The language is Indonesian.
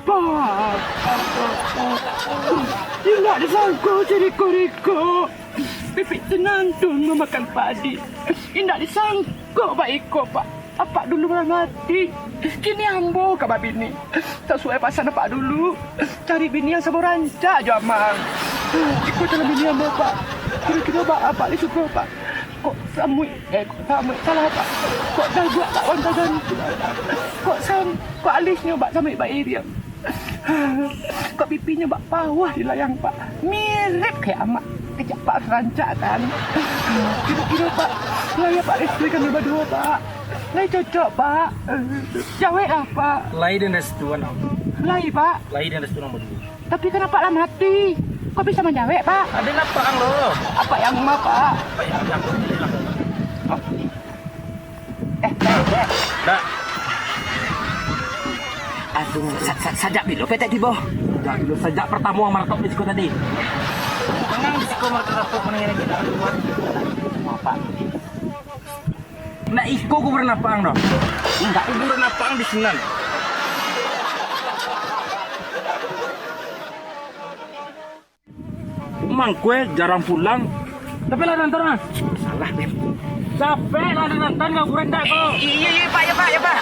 Pak, tidak disangka Riko. Pipit senandung memakan padi. Tidak disangka Pak Iko, Pak. Apa dulu orang mati. Kini ambo kabar bini. Sesuai pasan apa dulu. Cari bini yang sama rancak aja, Mang. Iko dalam bini ambo, Pak. Kira-kira apa ni suka, Pak? Kok samui, salah, Pak. Kok dah buat tak wantagan. Kok alisnya, Pak, sampai Pak Iriam. Kok pipinya Pak bawah di layang, Pak. Mirip kayak amak kejap Pak rancak kan. Kira-kira Pak, layak Pak istri kami berdua, Pak. Lai cocok, Pak. Jawab lah, Pak. Lai dan restuan. Lai, Pak. Lai dan restuan berdua. Tapi kenapa lah mati? Kok bisa menjawab, Pak? Ada apa ang lo? Apa yang ma, Pak? Apa yang Oh. Dah. Aduh, sajak dulu petek tiba. Dah dulu sejak pertama martok di sekolah tadi. Tenang di sekolah martok menengah kita keluar. Apa? Nak iko kuburan apa ang dong? Enggak kuburan apa ang di sini. Emang kue jarang pulang. Tapi lah nonton ah. Salah, Beb. Capek lah nonton nggak kuburan tak kok. Iya, Pak, ya, Pak.